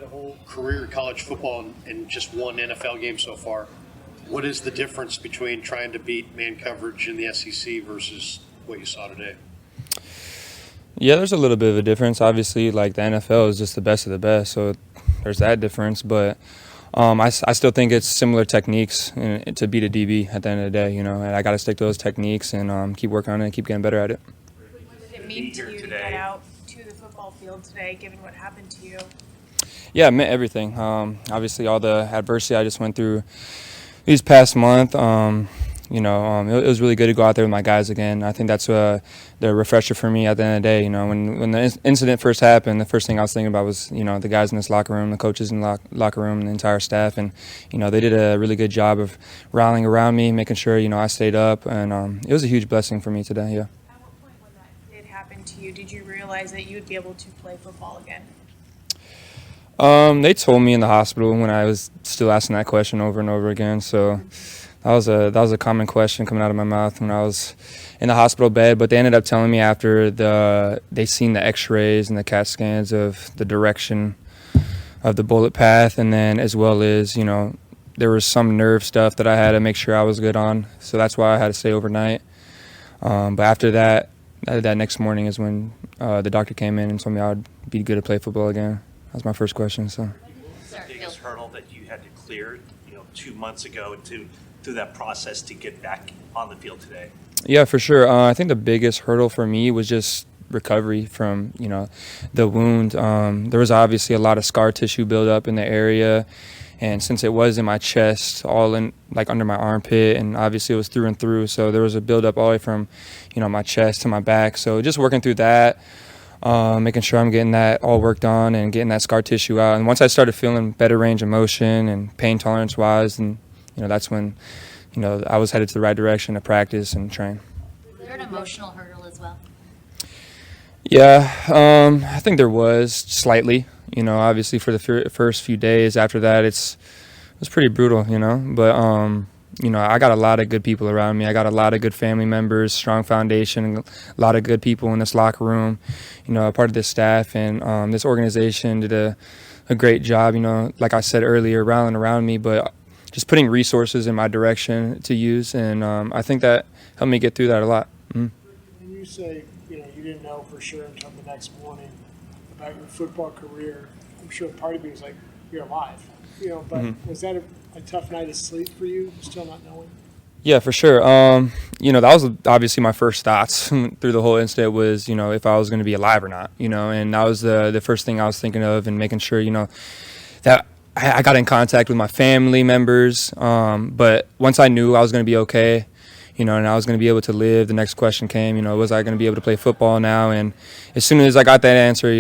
a whole career in college football and just one NFL game so far. What is the difference between trying to beat man coverage in the SEC versus what you saw today? Yeah, there's a little bit of a difference. Obviously, like the NFL is just the best of the best, so there's that difference. But I still think it's similar techniques to beat a DB at the end of the day, and I got to stick to those techniques and keep working on it and keep getting better at it. What did it mean to you to get out to the football field today, given what happened to you? Yeah, it meant everything. Obviously, all the adversity I just went through these past month, it was really good to go out there with my guys again. I think that's the refresher for me at the end of the day. When the incident first happened, the first thing I was thinking about was, the guys in this locker room, the coaches in the locker room, and the entire staff. And, they did a really good job of rallying around me, making sure, I stayed up. And it was a huge blessing for me today, yeah. At what point when that did happen to you, did you realize that you would be able to play football again? They told me in the hospital when I was still asking that question over and over again. So that was a common question coming out of my mouth when I was in the hospital bed. But they ended up telling me after they seen the X-rays and the CAT scans of the direction of the bullet path, and then as well as there was some nerve stuff that I had to make sure I was good on. So that's why I had to stay overnight. But after that next morning is when the doctor came in and told me I would be good to play football again. That was my first question. So, what's the biggest hurdle that you had to clear, 2 months ago through that process to get back on the field today? Yeah, for sure. I think the biggest hurdle for me was just recovery from, the wound. There was obviously a lot of scar tissue buildup in the area. And since it was in my chest, all in like under my armpit, and obviously it was through and through, so there was a buildup all the way from, my chest to my back. So just working through that. Making sure I'm getting that all worked on and getting that scar tissue out. And once I started feeling better range of motion and pain tolerance wise, and that's when, I was headed to the right direction to practice and train. Was there an emotional hurdle as well? Yeah, I think there was slightly. Obviously for the first few days after that, it was pretty brutal. But I got a lot of good people around me. I got a lot of good family members, strong foundation, a lot of good people in this locker room, a part of this staff. And this organization did a great job, like I said earlier, rallying around me, but just putting resources in my direction to use. And I think that helped me get through that a lot. When you say, you didn't know for sure until the next morning about your football career, I'm sure part of you was like, you're alive. But was that a tough night of sleep for you, still not knowing? Yeah, for sure. That was obviously my first thoughts through the whole incident was, if I was going to be alive or not, and that was the first thing I was thinking of, and making sure, that I got in contact with my family members. But once I knew I was going to be okay, and I was going to be able to live, the next question came, was I going to be able to play football now? And as soon as I got that answer,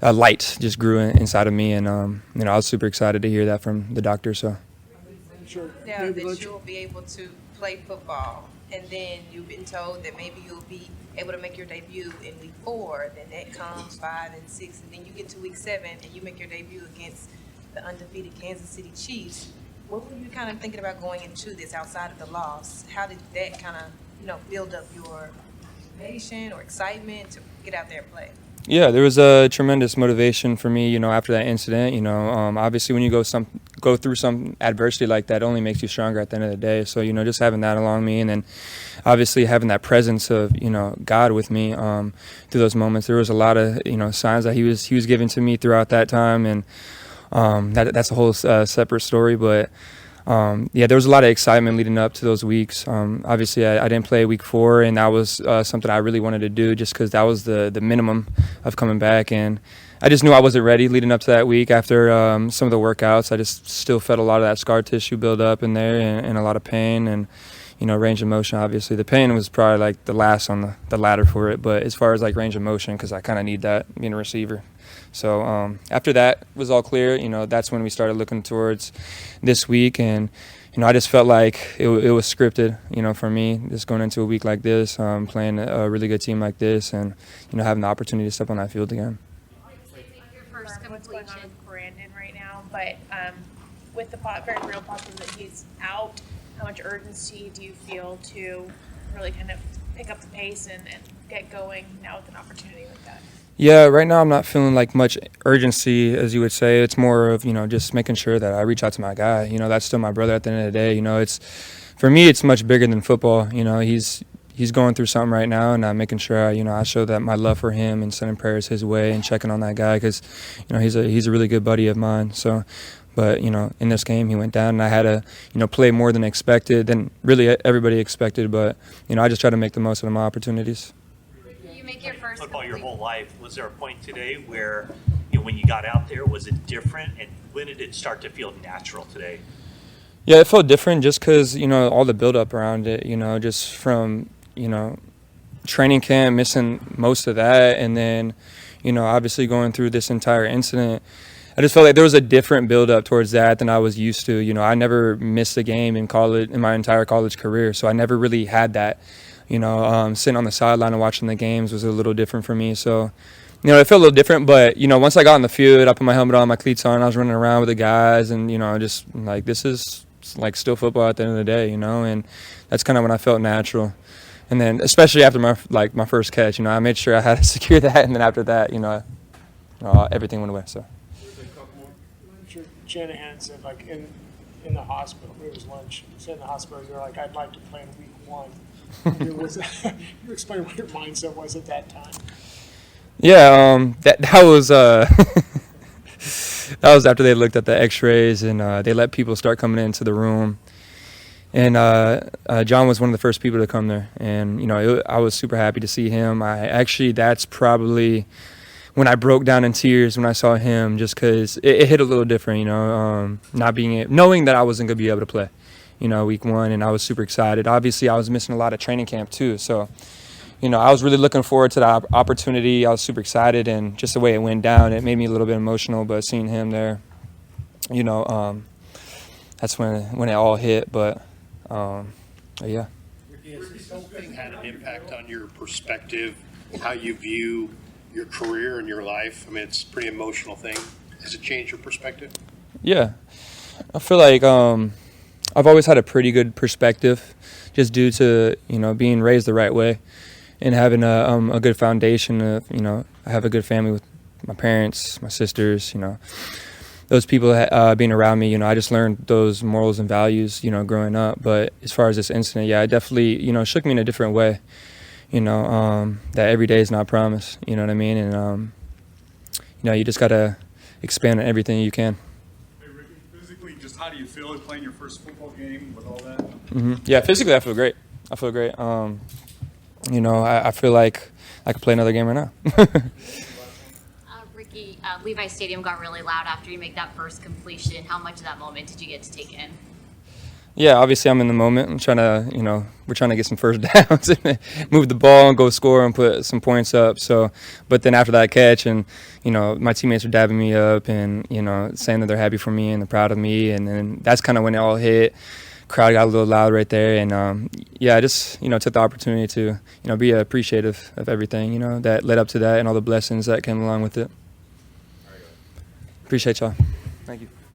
a light just grew inside of me, and I was super excited to hear that from the doctor. So, now that you'll be able to play football, and then you've been told that maybe you'll be able to make your debut in week 4. Then that comes 5 and 6, and then you get to week 7 and you make your debut against the undefeated Kansas City Chiefs. What were you kind of thinking about going into this outside of the loss? How did that kind of build up your motivation or excitement to get out there and play? Yeah, there was a tremendous motivation for me, after that incident. Obviously when you go through some adversity like that, it only makes you stronger at the end of the day. So, just having that along me, and then obviously having that presence of, God with me through those moments. There was a lot of, signs that he was giving to me throughout that time, and that's a whole separate story. But there was a lot of excitement leading up to those weeks. Obviously, I didn't play week 4, and that was something I really wanted to do just because that was the minimum of coming back. And I just knew I wasn't ready leading up to that week after some of the workouts. I just still felt a lot of that scar tissue build up in there, and a lot of pain and, range of motion. Obviously, the pain was probably like the last on the ladder for it. But as far as like range of motion, because I kind of need that being a receiver. So after that was all clear, that's when we started looking towards this week. And, I just felt like it was scripted, for me, just going into a week like this, playing a really good team like this, and, having the opportunity to step on that field again. Your first what's going on with Brandon right now, but with the very real possibility that he's out, how much urgency do you feel to really kind of pick up the pace and get going now with an opportunity like that? Yeah, right now I'm not feeling like much urgency, as you would say. It's more of, just making sure that I reach out to my guy. That's still my brother at the end of the day. It's for me, it's much bigger than football. He's going through something right now, and I'm making sure I show that my love for him and sending prayers his way and checking on that guy because he's a really good buddy of mine. So, but in this game he went down, and I had to play more than expected, than really everybody expected. But I just try to make the most of my opportunities. You make your first Football your complete- whole life. Was there a point today where, when you got out there, was it different? And when did it start to feel natural today? Yeah, it felt different just because, all the build-up around it, just from, training camp, missing most of that, and then, obviously going through this entire incident. I just felt like there was a different build-up towards that than I was used to. I never missed a game in college, in my entire college career, so I never really had that. Sitting on the sideline and watching the games was a little different for me, so it felt a little different, but, once I got on the field, I put my helmet on, my cleats on, I was running around with the guys, and, just like, this is like still football at the end of the day, and that's kind of when I felt natural. And then, especially after my first catch, I made sure I had to secure that, and then after that, everything went away. So. I'm sure Shanahan said, like, in the hospital, it was lunch, he said in the hospital, you're like, I'd like to play in week 1. You explain what your mindset was at that time. Yeah, that was that was after they looked at the X-rays and they let people start coming into the room. And John was one of the first people to come there, and I was super happy to see him. That's probably when I broke down in tears when I saw him, just because it hit a little different, knowing that I wasn't gonna be able to play, week 1, and I was super excited. Obviously, I was missing a lot of training camp too, so I was really looking forward to the opportunity. I was super excited, and just the way it went down, it made me a little bit emotional. But seeing him there, that's when it all hit. But yeah. Has this whole thing had an impact on your perspective, how you view your career and your life? I mean, it's a pretty emotional thing. Has it changed your perspective? Yeah, I feel like I've always had a pretty good perspective, just due to being raised the right way and having a good foundation. I have a good family with my parents, my sisters. Those people being around me, I just learned those morals and values, growing up. But as far as this incident, yeah, it definitely, shook me in a different way, that every day is not promised, you know what I mean? And, you just got to expand on everything you can. Hey, Ricky, physically, just how do you feel playing your first football game with all that? Mm-hmm. Yeah, physically I feel great. I feel great. I feel like I could play another game right now. Ricky, Levi Stadium got really loud after you make that first completion. How much of that moment did you get to take in? Yeah, obviously I'm in the moment. I'm trying to, we're trying to get some first downs, and move the ball and go score and put some points up. So, but then after that catch, and my teammates are dabbing me up and saying that they're happy for me and they're proud of me, and then that's kind of when it all hit. Crowd got a little loud right there, and yeah, I just took the opportunity to be appreciative of everything that led up to that and all the blessings that came along with it. Appreciate y'all. Thank you.